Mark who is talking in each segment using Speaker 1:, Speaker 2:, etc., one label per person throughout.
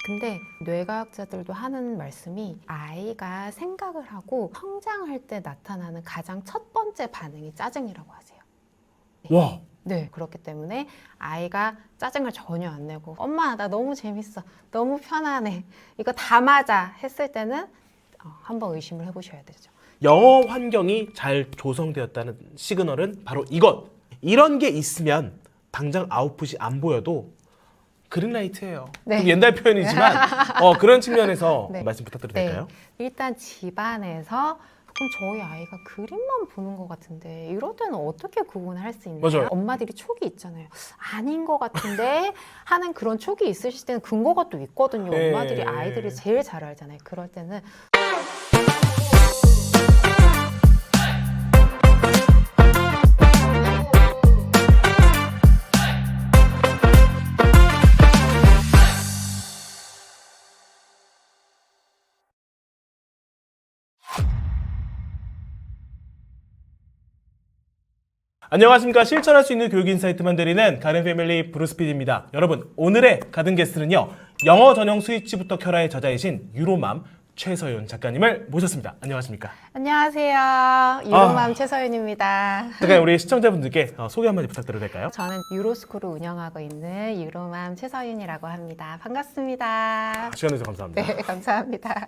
Speaker 1: 근데 뇌과학자들도 하는 말씀이 아이가 생각을 하고 성장할 때 나타나는 가장 첫 번째 반응이 짜증이라고 하세요.
Speaker 2: 와,
Speaker 1: 네, 그렇기 때문에 아이가 짜증을 전혀 안 내고 엄마 나 너무 재밌어, 너무 편안해, 이거 다 맞아 했을 때는 한번 의심을 해보셔야 되죠.
Speaker 2: 영어 환경이 잘 조성되었다는 시그널은 바로 이것. 이런 게 있으면 당장 아웃풋이 안 보여도 그린라이트예요.
Speaker 1: 네.
Speaker 2: 좀 옛날 표현이지만 그런 측면에서
Speaker 1: 네.
Speaker 2: 말씀 부탁드려도
Speaker 1: 네,
Speaker 2: 될까요?
Speaker 1: 일단 집안에서 그럼 저희 아이가 그림만 보는 것 같은데 이럴 때는 어떻게 구분을 할 수 있나요?
Speaker 2: 맞아요.
Speaker 1: 엄마들이 촉이 있잖아요. 아닌 것 같은데 하는 그런 촉이 있으실 때는 근거가 또 있거든요.
Speaker 2: 네.
Speaker 1: 엄마들이 아이들을 제일 잘 알잖아요. 그럴 때는
Speaker 2: 안녕하십니까. 실천할 수 있는 교육 인사이트만 드리는 가든 패밀리 브루스 PD입니다. 여러분, 오늘의 가든 게스트는요. 영어 전용 스위치부터 켜라의 저자이신 유로맘 최서윤 작가님을 모셨습니다. 안녕하십니까.
Speaker 1: 안녕하세요. 유로맘 최서윤입니다.
Speaker 2: 잠깐 우리 시청자분들께 소개 한마디 부탁드려도 될까요?
Speaker 1: 저는 유로스쿨을 운영하고 있는 유로맘 최서윤이라고 합니다. 반갑습니다.
Speaker 2: 시간 내주셔서 감사합니다.
Speaker 1: 네, 감사합니다.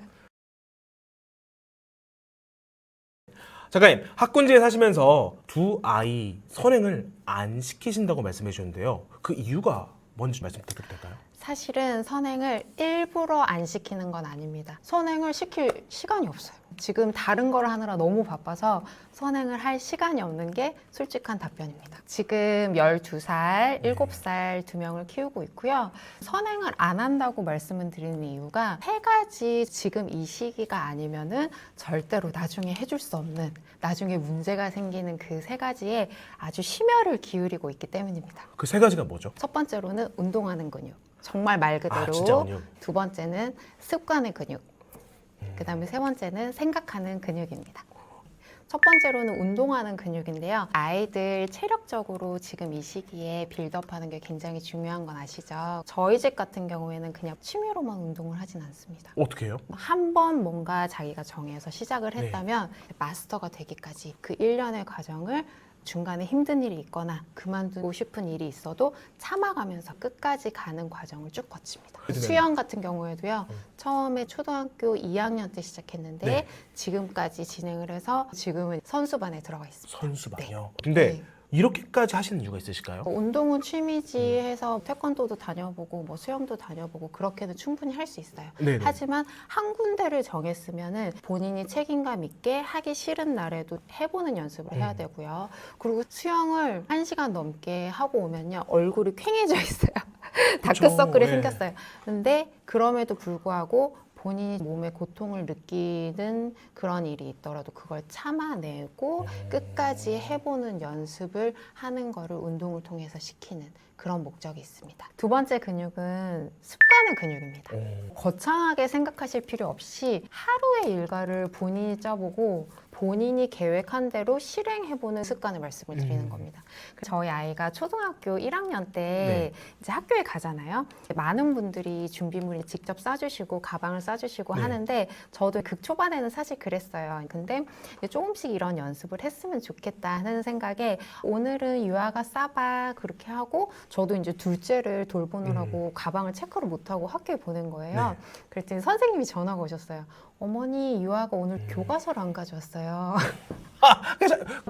Speaker 2: 작가님, 학군지에 사시면서 두 아이 선행을 안 시키신다고 말씀해 주셨는데요. 그 이유가 뭔지 말씀 부탁드려도 될까요?
Speaker 1: 사실은 선행을 일부러 안 시키는 건 아닙니다. 선행을 시킬 시간이 없어요. 지금 다른 걸 하느라 너무 바빠서 선행을 할 시간이 없는 게 솔직한 답변입니다. 지금 12살, 7살 두 명을 키우고 있고요. 선행을 안 한다고 말씀을 드리는 이유가 세 가지 지금 이 시기가 아니면은 절대로 나중에 해줄 수 없는, 나중에 문제가 생기는 그 세 가지에 아주 심혈을 기울이고 있기 때문입니다.
Speaker 2: 그 세 가지가 뭐죠?
Speaker 1: 첫 번째로는 운동하는 근육. 정말 말 그대로.
Speaker 2: 진짜 근육.
Speaker 1: 두 번째는 습관의 근육. 그다음에 세 번째는 생각하는 근육입니다. 첫 번째로는 운동하는 근육인데요. 아이들 체력적으로 지금 이 시기에 빌드업하는 게 굉장히 중요한 건 아시죠? 저희 집 같은 경우에는 그냥 취미로만 운동을 하진 않습니다.
Speaker 2: 어떻게 해요?
Speaker 1: 한 번 뭔가 자기가 정해서 시작을 했다면 마스터가 되기까지 그 1년의 과정을 중간에 힘든 일이 있거나 그만두고 싶은 일이 있어도 참아가면서 끝까지 가는 과정을 쭉 거칩니다. 수영 같은 경우에도요. 처음에 초등학교 2학년 때 시작했는데
Speaker 2: 네.
Speaker 1: 지금까지 진행을 해서 지금은 선수반에 들어가 있습니다.
Speaker 2: 선수반이요. 근데
Speaker 1: 네.
Speaker 2: 이렇게까지 하시는 이유가 있으실까요?
Speaker 1: 운동은 취미지 해서 태권도도 다녀보고 뭐 수영도 다녀보고 그렇게는 충분히 할 수 있어요.
Speaker 2: 네네.
Speaker 1: 하지만 한 군데를 정했으면은 본인이 책임감 있게 하기 싫은 날에도 해보는 연습을 해야 되고요. 그리고 수영을 1시간 넘게 하고 오면요 얼굴이 퀭해져 있어요. 다크서클이
Speaker 2: 네.
Speaker 1: 생겼어요. 근데 그럼에도 불구하고 본인이 몸에 고통을 느끼는 그런 일이 있더라도 그걸 참아내고 끝까지 해보는 연습을 하는 거를 운동을 통해서 시키는 그런 목적이 있습니다. 두 번째 근육은 습관의 근육입니다. 거창하게 생각하실 필요 없이 하루의 일과를 본인이 짜보고 본인이 계획한 대로 실행해보는 습관을 말씀을 드리는 겁니다. 저희 아이가 초등학교 1학년 때 이제 학교에 가잖아요. 많은 분들이 준비물을 직접 싸주시고 가방을 싸주시고
Speaker 2: 네.
Speaker 1: 하는데 저도 극 초반에는 사실 그랬어요. 근데 이제 조금씩 이런 연습을 했으면 좋겠다 하는 생각에 오늘은 유아가 싸봐 그렇게 하고 저도 이제 둘째를 돌보느라고 가방을 체크를 못하고 학교에 보낸 거예요. 그랬더니 선생님이 전화가 오셨어요. 어머니 유아가 오늘 교과서를 안 가져왔어요.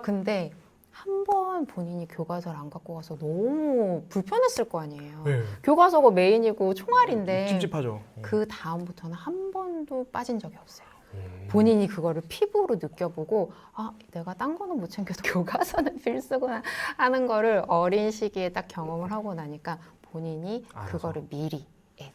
Speaker 1: 근데 한 번 본인이 교과서를 안 갖고 가서 너무 불편했을 거 아니에요.
Speaker 2: 네.
Speaker 1: 교과서가 메인이고 총알인데
Speaker 2: 찝찝하죠.
Speaker 1: 그 다음부터는 한 번도 빠진 적이 없어요. 본인이 그거를 피부로 느껴보고 아 내가 딴 거는 못 챙겨도 교과서는 필수구나 하는 거를 어린 시기에 딱 경험을 하고 나니까 본인이
Speaker 2: 알아서.
Speaker 1: 그거를 미리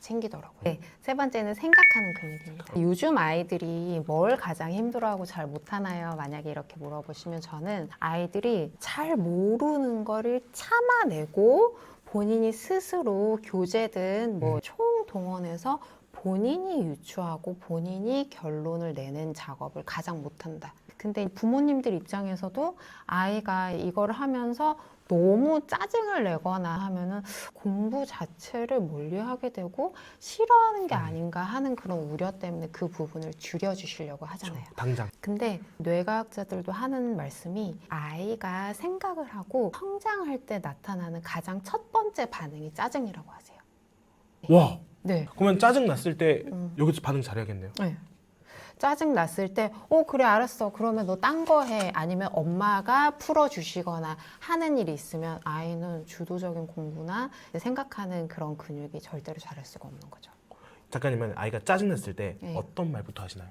Speaker 1: 챙기더라고요. 네, 세 번째는 생각하는 근육입니다. 요즘 아이들이 뭘 가장 힘들어하고 잘 못하나요? 만약에 이렇게 물어보시면 저는 아이들이 잘 모르는 거를 참아내고 본인이 스스로 교재든 뭐 총동원해서 본인이 유추하고 본인이 결론을 내는 작업을 가장 못한다. 근데 부모님들 입장에서도 아이가 이걸 하면서 너무 짜증을 내거나 하면은 공부 자체를 멀리하게 되고 싫어하는 게 아닌가 하는 그런 우려 때문에 그 부분을 줄여주시려고 하잖아요.
Speaker 2: 당장.
Speaker 1: 근데 뇌과학자들도 하는 말씀이 아이가 생각을 하고 성장할 때 나타나는 가장 첫 번째 반응이 짜증이라고 하세요.
Speaker 2: 와.
Speaker 1: 네.
Speaker 2: 그러면 짜증 났을 때 여기서 반응 잘해야겠네요.
Speaker 1: 네. 짜증 났을 때, 그래, 알았어. 그러면 너 딴 거 해. 아니면 엄마가 풀어주시거나 하는 일이 있으면 아이는 주도적인 공부나 생각하는 그런 근육이 절대로 잘할 수가 없는 거죠.
Speaker 2: 작가님은 아이가 짜증 냈을 때
Speaker 1: 네.
Speaker 2: 어떤 말부터 하시나요?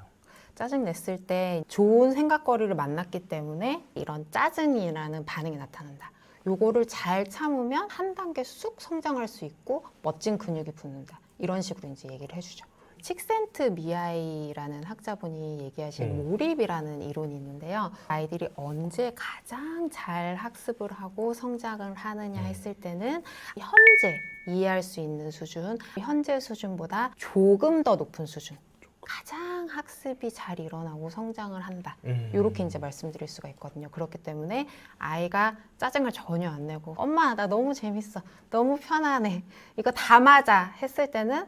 Speaker 1: 짜증 냈을 때 좋은 생각거리를 만났기 때문에 이런 짜증이라는 반응이 나타난다. 요거를 잘 참으면 한 단계 쑥 성장할 수 있고 멋진 근육이 붙는다. 이런 식으로 이제 얘기를 해주죠. 칙센트 미아이라는 학자분이 얘기하신 몰입이라는 이론이 있는데요. 아이들이 언제 가장 잘 학습을 하고 성장을 하느냐 했을 때는 현재 이해할 수 있는 수준, 현재 수준보다 조금 더 높은 수준. 가장 학습이 잘 일어나고 성장을 한다. 이렇게 이제 말씀드릴 수가 있거든요. 그렇기 때문에 아이가 짜증을 전혀 안 내고 엄마 나 너무 재밌어. 너무 편안해. 이거 다 맞아 했을 때는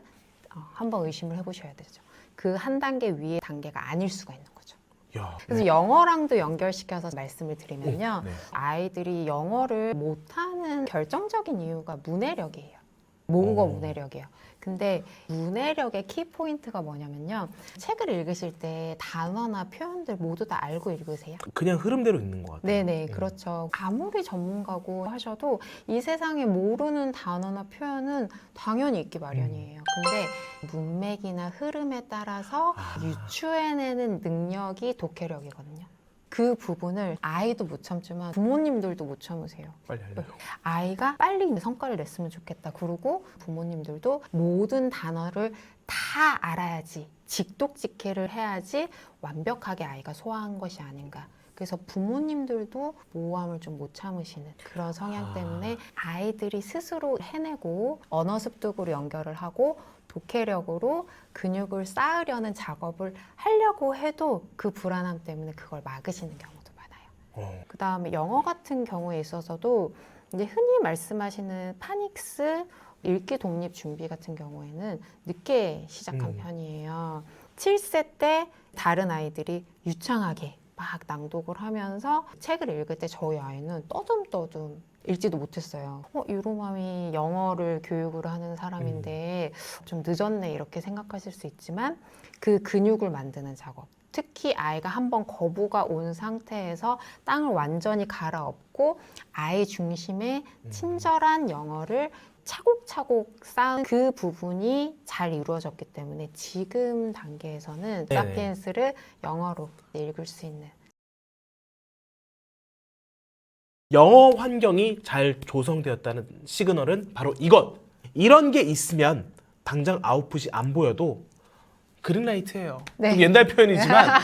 Speaker 1: 한번 의심을 해보셔야 되죠. 그 한 단계 위의 단계가 아닐 수가 있는 거죠.
Speaker 2: 야,
Speaker 1: 그래서 영어랑도 연결시켜서 말씀을 드리면요.
Speaker 2: 네.
Speaker 1: 아이들이 영어를 못하는 결정적인 이유가 문해력이에요. 모국어 문해력이에요. 근데 문해력의 키포인트가 뭐냐면요. 책을 읽으실 때 단어나 표현들 모두 다 알고 읽으세요?
Speaker 2: 그냥 흐름대로 있는 것 같아요.
Speaker 1: 네네, 그렇죠. 아무리 전문가고 하셔도 이 세상에 모르는 단어나 표현은 당연히 있기 마련이에요. 근데 문맥이나 흐름에 따라서 유추해내는 능력이 독해력이거든요. 그 부분을 아이도 못 참지만 부모님들도 못 참으세요.
Speaker 2: 빨리 알려요.
Speaker 1: 아이가 빨리 성과를 냈으면 좋겠다. 그리고 부모님들도 모든 단어를 다 알아야지, 직독직해를 해야지 완벽하게 아이가 소화한 것이 아닌가. 그래서 부모님들도 모호함을 좀 못 참으시는 그런 성향 때문에 아이들이 스스로 해내고 언어 습득으로 연결을 하고 독해력으로 근육을 쌓으려는 작업을 하려고 해도 그 불안함 때문에 그걸 막으시는 경우도 많아요. 그 다음에 영어 같은 경우에 있어서도 이제 흔히 말씀하시는 파닉스, 읽기 독립 준비 같은 경우에는 늦게 시작한 편이에요. 7세 때 다른 아이들이 유창하게 막 낭독을 하면서 책을 읽을 때 저희 아이는 떠듬떠듬 읽지도 못했어요. 유로맘이 영어를 교육을 하는 사람인데 좀 늦었네 이렇게 생각하실 수 있지만 그 근육을 만드는 작업. 특히 아이가 한번 거부가 온 상태에서 땅을 완전히 갈아엎고 아이 중심의 친절한 영어를 차곡차곡 쌓은 그 부분이 잘 이루어졌기 때문에 지금 단계에서는
Speaker 2: 네네.
Speaker 1: 사피엔스를 영어로 읽을 수 있는
Speaker 2: 영어 환경이 잘 조성되었다는 시그널은 바로 이것. 이런 게 있으면 당장 아웃풋이 안 보여도 그린라이트예요.
Speaker 1: 네.
Speaker 2: 좀 옛날 표현이지만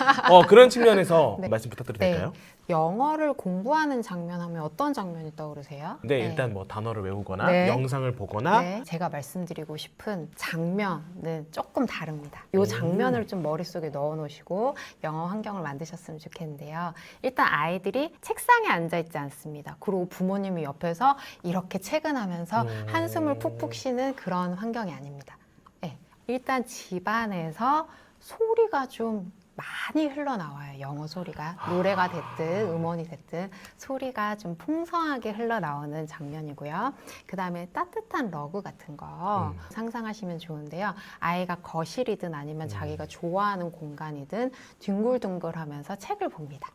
Speaker 2: 그런 측면에서
Speaker 1: 네.
Speaker 2: 말씀 부탁드려도
Speaker 1: 네.
Speaker 2: 될까요?
Speaker 1: 영어를 공부하는 장면 하면 어떤 장면이 떠오르세요?
Speaker 2: 네, 일단 뭐 단어를 외우거나
Speaker 1: 네.
Speaker 2: 영상을 보거나
Speaker 1: 네, 제가 말씀드리고 싶은 장면은 조금 다릅니다. 이 장면을 좀 머릿속에 넣어 놓으시고 영어 환경을 만드셨으면 좋겠는데요. 일단 아이들이 책상에 앉아 있지 않습니다. 그리고 부모님이 옆에서 이렇게 책은하면서 한숨을 푹푹 쉬는 그런 환경이 아닙니다. 네, 일단 집안에서 소리가 좀 많이 흘러나와요. 영어 소리가. 노래가 됐든 음원이 됐든 소리가 좀 풍성하게 흘러나오는 장면이고요. 그 다음에 따뜻한 러그 같은 거 상상하시면 좋은데요. 아이가 거실이든 아니면 자기가 좋아하는 공간이든 뒹굴뒹굴하면서 책을 봅니다.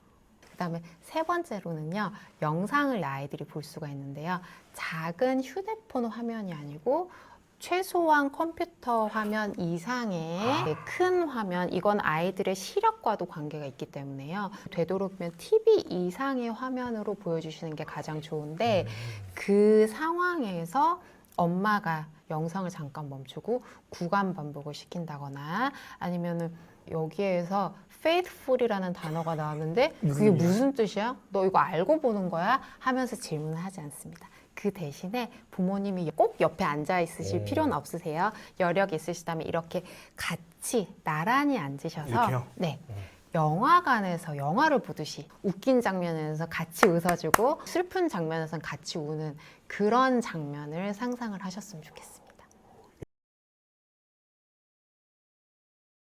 Speaker 1: 그 다음에 세 번째로는요. 영상을 아이들이 볼 수가 있는데요. 작은 휴대폰 화면이 아니고 최소한 컴퓨터 화면 이상의 큰 화면, 이건 아이들의 시력과도 관계가 있기 때문에요. 되도록이면 TV 이상의 화면으로 보여주시는 게 가장 좋은데 그 상황에서 엄마가 영상을 잠깐 멈추고 구간 반복을 시킨다거나 아니면은 여기에서 faithful이라는 단어가 나왔는데 그게 무슨 뜻이야? 너 이거 알고 보는 거야? 하면서 질문을 하지 않습니다. 그 대신에 부모님이 꼭 옆에 앉아 있으실 필요는 없으세요. 여력 있으시다면 이렇게 같이 나란히 앉으셔서
Speaker 2: 이렇게요?
Speaker 1: 네. 영화관에서 영화를 보듯이 웃긴 장면에서 같이 웃어주고 슬픈 장면에서는 같이 우는 그런 장면을 상상을 하셨으면 좋겠습니다.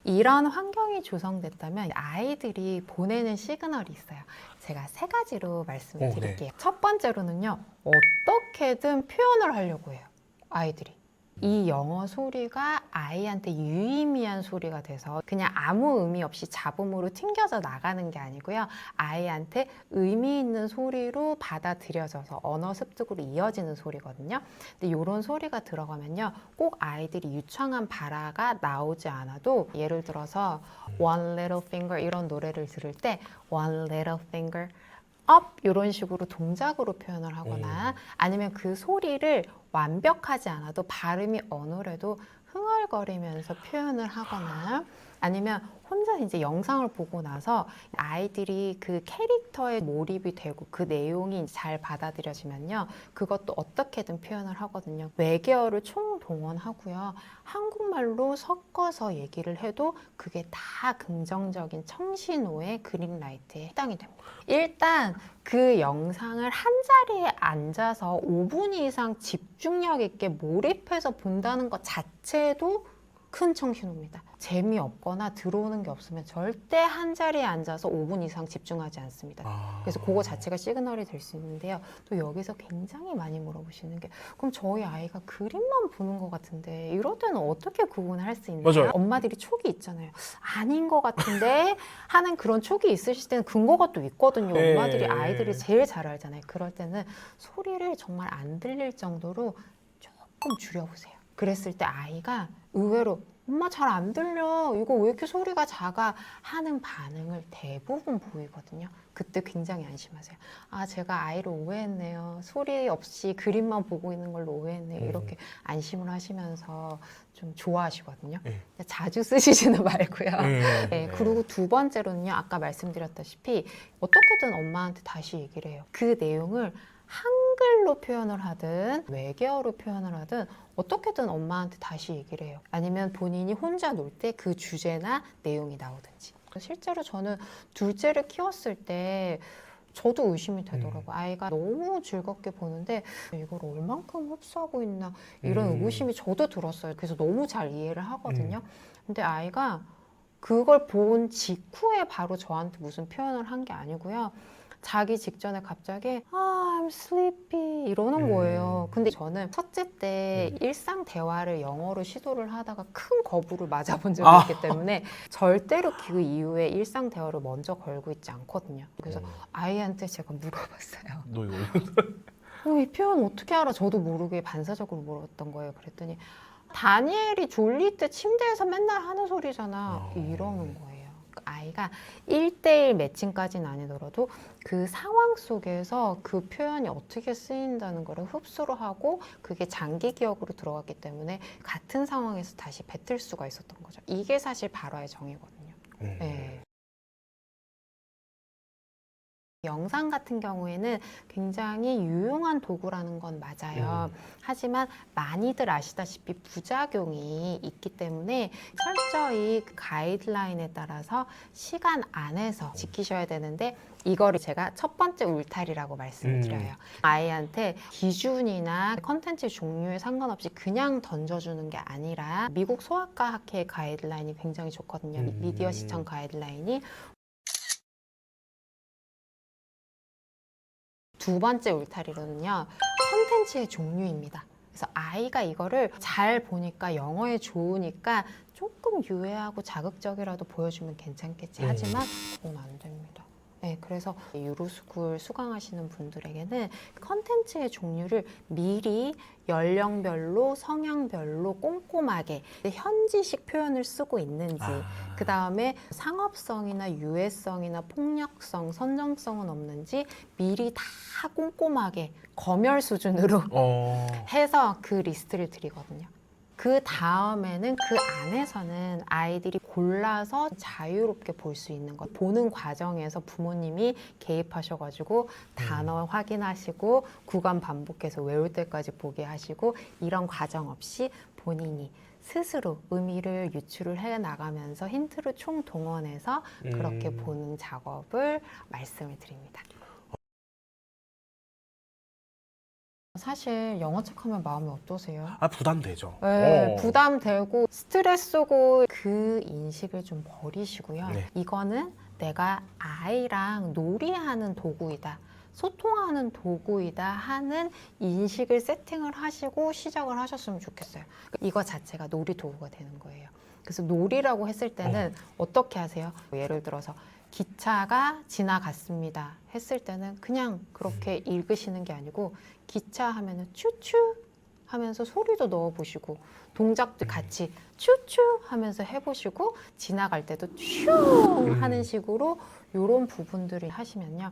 Speaker 1: 이런 환경이 조성됐다면 아이들이 보내는 시그널이 있어요. 제가 3가지로 말씀을 드릴게요. 첫 번째로는요, 어떻게든 표현을 하려고 해요, 아이들이. 이 영어 소리가 아이한테 유의미한 소리가 돼서 그냥 아무 의미 없이 잡음으로 튕겨져 나가는 게 아니고요. 아이한테 의미 있는 소리로 받아들여져서 언어 습득으로 이어지는 소리거든요. 근데 이런 소리가 들어가면요. 꼭 아이들이 유창한 발화가 나오지 않아도 예를 들어서 One Little Finger 이런 노래를 들을 때 One Little Finger up 이런 식으로 동작으로 표현을 하거나 아니면 그 소리를 완벽하지 않아도 발음이 어눌해도 흥얼거리면서 표현을 하거나 아니면 혼자 이제 영상을 보고 나서 아이들이 그 캐릭터에 몰입이 되고 그 내용이 잘 받아들여지면요. 그것도 어떻게든 표현을 하거든요. 외계어를 총동원하고요. 한국말로 섞어서 얘기를 해도 그게 다 긍정적인 청신호의 그린라이트에 해당이 됩니다. 일단 그 영상을 한 자리에 앉아서 5분 이상 집중력 있게 몰입해서 본다는 것 자체도 큰 청신호입니다. 재미없거나 들어오는 게 없으면 절대 한 자리에 앉아서 5분 이상 집중하지 않습니다. 그래서 그거 자체가 시그널이 될 수 있는데요. 또 여기서 굉장히 많이 물어보시는 게 그럼 저희 아이가 그림만 보는 것 같은데 이럴 때는 어떻게 구분을 할 수 있나요?
Speaker 2: 맞아요.
Speaker 1: 엄마들이 촉이 있잖아요. 아닌 것 같은데 하는 그런 촉이 있으실 때는 근거가 또 있거든요.
Speaker 2: 네.
Speaker 1: 엄마들이 아이들이 제일 잘 알잖아요. 그럴 때는 소리를 정말 안 들릴 정도로 조금 줄여보세요. 그랬을 때 아이가 의외로 엄마 잘 안 들려 이거 왜 이렇게 소리가 작아 하는 반응을 대부분 보이거든요. 그때 굉장히 안심하세요. 아 제가 아이를 오해했네요. 소리 없이 그림만 보고 있는 걸로 오해했네요. 이렇게 안심을 하시면서 좀 좋아하시거든요. 자주 쓰시지는 말고요. 네, 그리고 두 번째로는요. 아까 말씀드렸다시피 어떻게든 엄마한테 다시 얘기를 해요. 그 내용을 한글로 표현을 하든 외계어로 표현을 하든 어떻게든 엄마한테 다시 얘기를 해요. 아니면 본인이 혼자 놀 때 그 주제나 내용이 나오든지. 실제로 저는 둘째를 키웠을 때 저도 의심이 되더라고요. 아이가 너무 즐겁게 보는데 이걸 얼만큼 흡수하고 있나 이런 의구심이 저도 들었어요. 그래서 너무 잘 이해를 하거든요. 근데 아이가 그걸 본 직후에 바로 저한테 무슨 표현을 한 게 아니고요. 자기 직전에 갑자기 I'm sleepy 이러는 거예요. 근데 저는 첫째 때 일상 대화를 영어로 시도를 하다가 큰 거부를 맞아본 적이 있기 때문에 절대로 그 이후에 일상 대화를 먼저 걸고 있지 않거든요. 그래서 아이한테 제가 물어봤어요.
Speaker 2: 너 이거
Speaker 1: 이 표현 어떻게 알아? 저도 모르게 반사적으로 물었던 거예요. 그랬더니 다니엘이 졸릴 때 침대에서 맨날 하는 소리잖아. 이러는 거예요. 아이가 1대1 매칭까지는 아니더라도 그 상황 속에서 그 표현이 어떻게 쓰인다는 거를 흡수를 하고 그게 장기 기억으로 들어갔기 때문에 같은 상황에서 다시 뱉을 수가 있었던 거죠. 이게 사실 발화의 정의거든요. 네. 영상 같은 경우에는 굉장히 유용한 도구라는 건 맞아요. 하지만 많이들 아시다시피 부작용이 있기 때문에 철저히 그 가이드라인에 따라서 시간 안에서 지키셔야 되는데 이거를 제가 첫 번째 울타리라고 말씀을 드려요. 아이한테 기준이나 컨텐츠 종류에 상관없이 그냥 던져주는 게 아니라 미국 소아과 학회 가이드라인이 굉장히 좋거든요. 미디어 시청 가이드라인이. 두 번째 울타리로는요, 콘텐츠의 종류입니다. 그래서 아이가 이거를 잘 보니까 영어에 좋으니까 조금 유해하고 자극적이라도 보여주면 괜찮겠지. 하지만 그건 안 됩니다. 네, 그래서 유로스쿨 수강하시는 분들에게는 컨텐츠의 종류를 미리 연령별로 성향별로 꼼꼼하게 현지식 표현을 쓰고 있는지 그 다음에 상업성이나 유해성이나 폭력성, 선정성은 없는지 미리 다 꼼꼼하게 검열 수준으로 해서 그 리스트를 드리거든요. 그 다음에는 그 안에서는 아이들이 골라서 자유롭게 볼 수 있는 것. 보는 과정에서 부모님이 개입하셔가지고 단어 확인하시고 구간 반복해서 외울 때까지 보게 하시고 이런 과정 없이 본인이 스스로 의미를 유추를 해 나가면서 힌트를 총동원해서 그렇게 보는 작업을 말씀을 드립니다. 사실 영어 책하면 마음이 어떠세요?
Speaker 2: 아, 부담되죠.
Speaker 1: 네, 부담되고 스트레스고 그 인식을 좀 버리시고요.
Speaker 2: 네.
Speaker 1: 이거는 내가 아이랑 놀이하는 도구이다. 소통하는 도구이다 하는 인식을 세팅을 하시고 시작을 하셨으면 좋겠어요. 이거 자체가 놀이 도구가 되는 거예요. 그래서 놀이라고 했을 때는 어떻게 하세요? 예를 들어서 기차가 지나갔습니다 했을 때는 그냥 그렇게 읽으시는 게 아니고 기차 하면은 추추 하면서 소리도 넣어보시고 동작도 같이 추추 하면서 해보시고 지나갈 때도 슝 하는 식으로 이런 부분들을 하시면요.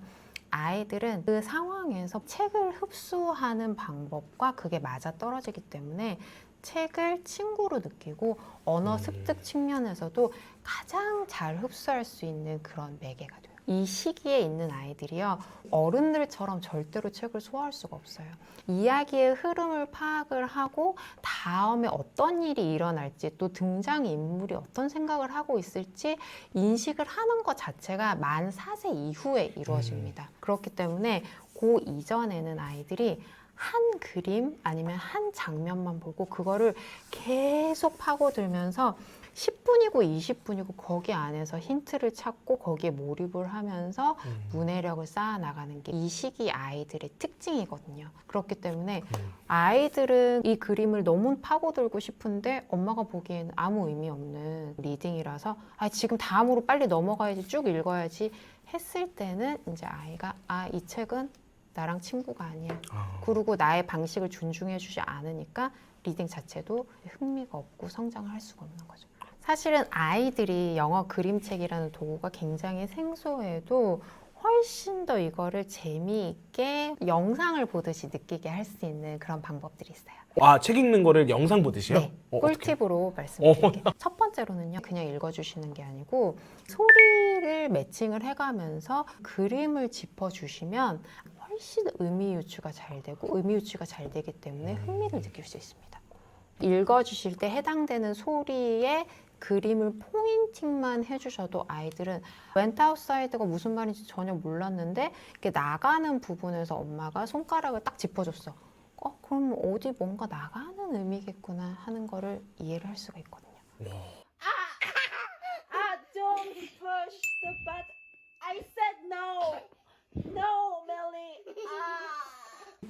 Speaker 1: 아이들은 그 상황에서 책을 흡수하는 방법과 그게 맞아 떨어지기 때문에 책을 친구로 느끼고 언어 습득 측면에서도 가장 잘 흡수할 수 있는 그런 매개가 돼요. 이 시기에 있는 아이들이요, 어른들처럼 절대로 책을 소화할 수가 없어요. 이야기의 흐름을 파악을 하고 다음에 어떤 일이 일어날지 또 등장인물이 어떤 생각을 하고 있을지 인식을 하는 것 자체가 만 4세 이후에 이루어집니다. 그렇기 때문에 그 이전에는 아이들이 한 그림 아니면 한 장면만 보고 그거를 계속 파고들면서 10분이고 20분이고 거기 안에서 힌트를 찾고 거기에 몰입을 하면서 문해력을 쌓아 나가는 게 이 시기 아이들의 특징이거든요. 그렇기 때문에 아이들은 이 그림을 너무 파고들고 싶은데 엄마가 보기에는 아무 의미 없는 리딩이라서 지금 다음으로 빨리 넘어가야지 쭉 읽어야지 했을 때는 이제 아이가 이 책은 나랑 친구가 아니야. 그리고 나의 방식을 존중해 주지 않으니까 리딩 자체도 흥미가 없고 성장을 할 수가 없는 거죠. 사실은 아이들이 영어 그림책이라는 도구가 굉장히 생소해도 훨씬 더 이거를 재미있게 영상을 보듯이 느끼게 할 수 있는 그런 방법들이 있어요.
Speaker 2: 아, 책 읽는 거를 영상 보듯이요?
Speaker 1: 네,
Speaker 2: 어떻게?
Speaker 1: 꿀팁으로 말씀드릴게요. 첫 번째로는요, 그냥 읽어주시는 게 아니고 소리를 매칭을 해가면서 그림을 짚어주시면 훨씬 의미 유추가 잘 되고 의미 유추가 잘 되기 때문에 흥미를 느낄 수 있습니다. 읽어주실 때 해당되는 소리에 그림을 포인팅만 해주셔도 아이들은 went outside가 무슨 말인지 전혀 몰랐는데 이렇게 나가는 부분에서 엄마가 손가락을 딱 짚어줬어. 그럼 어디 뭔가 나가는 의미겠구나 하는 거를 이해를 할 수가 있거든요.
Speaker 3: Don't push the button. I said no. No, Melly.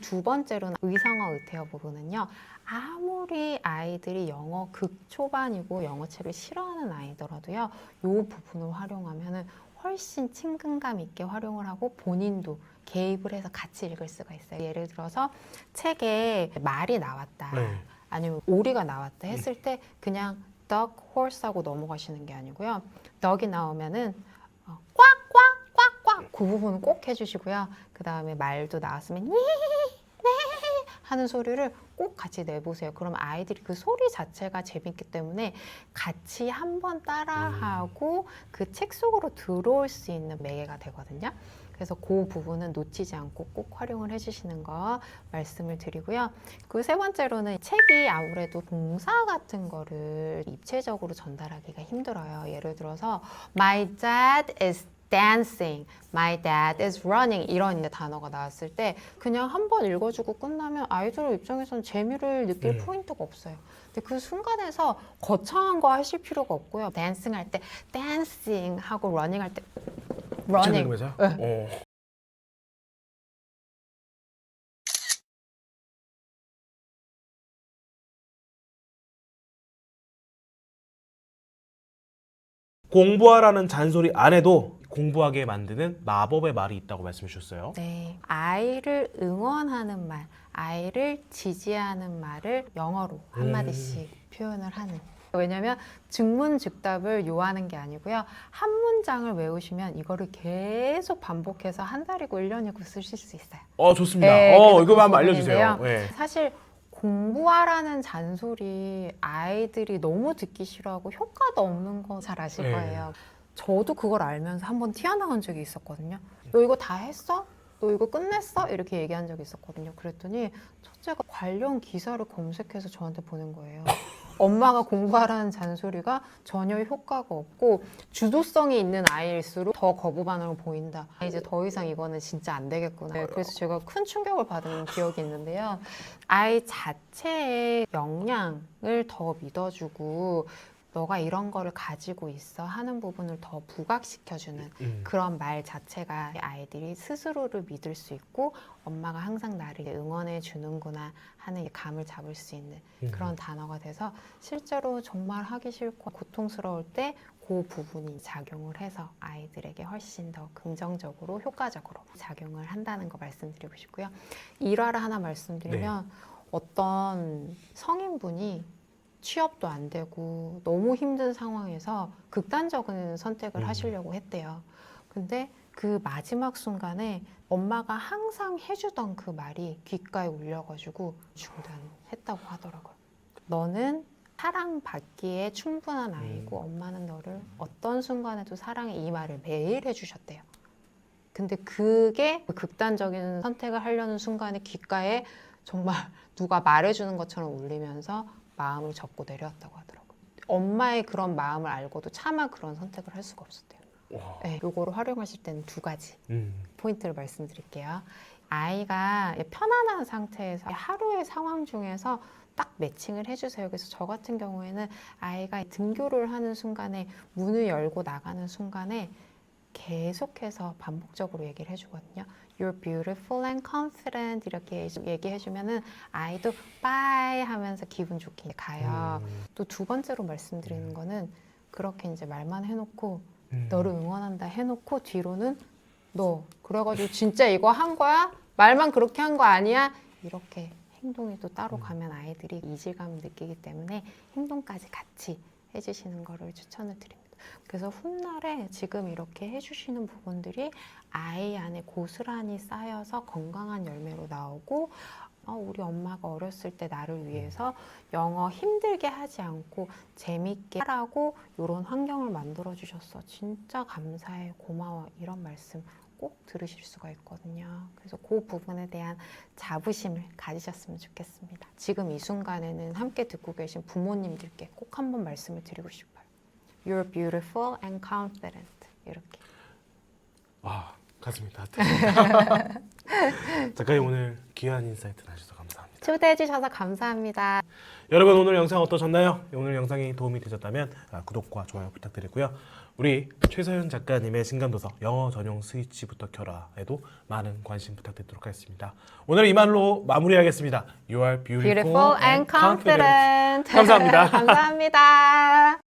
Speaker 1: 두 번째로는 의성어 의태어 부분은요. 아무리 아이들이 영어 극초반이고 영어 책을 싫어하는 아이더라도요. 이 부분을 활용하면은 훨씬 친근감 있게 활용을 하고 본인도 개입을 해서 같이 읽을 수가 있어요. 예를 들어서 책에 말이 나왔다.
Speaker 2: 네.
Speaker 1: 아니면 오리가 나왔다 했을 때 그냥 duck, horse 하고 넘어가시는 게 아니고요. duck이 나오면은 꽉꽉꽉꽉 그 부분은 꼭 해주시고요. 그 다음에 말도 나왔으면 네 하는 소리를 꼭 같이 내보세요. 그러면 아이들이 그 소리 자체가 재밌기 때문에 같이 한번 따라하고 그 책 속으로 들어올 수 있는 매개가 되거든요. 그래서 그 부분은 놓치지 않고 꼭 활용을 해주시는 거 말씀을 드리고요. 그 세 번째로는 책이 아무래도 동사 같은 거를 입체적으로 전달하기가 힘들어요. 예를 들어서 My dad is dancing, my dad is running 이런 단어가 나왔을 때 그냥 한번 읽어주고 끝나면 아이들 입장에서는 재미를 느낄 포인트가 없어요. 근데 그 순간에서 거창한 거 하실 필요가 없고요. 댄싱 할 때 dancing 하고 running 할 때 running.
Speaker 2: 네. 공부하라는 잔소리 안에도 공부하게 만드는 마법의 말이 있다고 말씀해 주셨어요.
Speaker 1: 네, 아이를 응원하는 말, 아이를 지지하는 말을 영어로 한마디씩 표현을 하는. 왜냐면 즉문즉답을 요하는 게 아니고요. 한 문장을 외우시면 이거를 계속 반복해서 한 달이고 1년이고 쓰실 수 있어요.
Speaker 2: 좋습니다.
Speaker 1: 네, 그래서
Speaker 2: 이거
Speaker 1: 그
Speaker 2: 한번 알려주세요.
Speaker 1: 부분인데요.
Speaker 2: 네.
Speaker 1: 사실 공부하라는 잔소리 아이들이 너무 듣기 싫어하고 효과도 없는 거 잘 아실
Speaker 2: 네.
Speaker 1: 거예요. 저도 그걸 알면서 한번 튀어나온 적이 있었거든요. 너 이거 다 했어? 너 이거 끝냈어? 이렇게 얘기한 적이 있었거든요. 그랬더니 첫째가 관련 기사를 검색해서 저한테 보낸 거예요. 엄마가 공부하라는 잔소리가 전혀 효과가 없고 주도성이 있는 아이일수록 더 거부 반응을 보인다. 이제 더 이상 이거는 진짜 안 되겠구나. 그래서 제가 큰 충격을 받은 기억이 있는데요. 아이 자체의 역량을 더 믿어주고 너가 이런 거를 가지고 있어 하는 부분을 더 부각시켜주는 그런 말 자체가 아이들이 스스로를 믿을 수 있고 엄마가 항상 나를 응원해 주는구나 하는 감을 잡을 수 있는 그런 단어가 돼서 실제로 정말 하기 싫고 고통스러울 때 그 부분이 작용을 해서 아이들에게 훨씬 더 긍정적으로 효과적으로 작용을 한다는 거 말씀드리고 싶고요. 일화를 하나 말씀드리면 어떤 성인분이 취업도 안 되고 너무 힘든 상황에서 극단적인 선택을 하시려고 했대요. 근데 그 마지막 순간에 엄마가 항상 해주던 그 말이 귓가에 울려가지고 중단했다고 하더라고요. 너는 사랑받기에 충분한 아이고 엄마는 너를 어떤 순간에도 사랑해, 이 말을 매일 해주셨대요. 근데 그게 극단적인 선택을 하려는 순간에 귓가에 정말 누가 말해주는 것처럼 울리면서 마음을 접고 내려왔다고 하더라고요. 엄마의 그런 마음을 알고도 차마 그런 선택을 할 수가 없었대요. 네, 요거를 활용하실 때는 두 가지 포인트를 말씀드릴게요. 아이가 편안한 상태에서 하루의 상황 중에서 딱 매칭을 해주세요. 그래서 저 같은 경우에는 아이가 등교를 하는 순간에 문을 열고 나가는 순간에 계속해서 반복적으로 얘기를 해주거든요. You're beautiful and confident 이렇게 얘기해주면은 아이도 bye 하면서 기분 좋게 가요. 또 두 번째로 말씀드리는 거는 그렇게 이제 말만 해놓고 너를 응원한다 해놓고 뒤로는 너 그래가지고 진짜 이거 한 거야? 말만 그렇게 한 거 아니야? 이렇게 행동이 또 따로 가면 아이들이 이질감을 느끼기 때문에 행동까지 같이 해주시는 거를 추천을 드립니다. 그래서 훗날에 지금 이렇게 해주시는 부분들이 아이 안에 고스란히 쌓여서 건강한 열매로 나오고 우리 엄마가 어렸을 때 나를 위해서 영어 힘들게 하지 않고 재밌게 하라고 이런 환경을 만들어 주셨어. 진짜 감사해, 고마워 이런 말씀 꼭 들으실 수가 있거든요. 그래서 그 부분에 대한 자부심을 가지셨으면 좋겠습니다. 지금 이 순간에는 함께 듣고 계신 부모님들께 꼭 한번 말씀을 드리고 싶어요. You're beautiful and confident. 이렇게.
Speaker 2: 가슴이 따뜻해집니다. 작가님 오늘 귀한 인사이트 나주셔서 감사합니다.
Speaker 1: 초대해 주셔서 감사합니다.
Speaker 2: 여러분 오늘 영상 어떠셨나요? 오늘 영상이 도움이 되셨다면 구독과 좋아요 부탁드리고요. 우리 최서연 작가님의 신간도서 영어 전용 스위치부터 켜라에도 많은 관심 부탁드리도록 하겠습니다. 오늘 이 말로 마무리하겠습니다. You are beautiful,
Speaker 1: Beautiful and confident.
Speaker 2: 감사합니다.
Speaker 1: 감사합니다.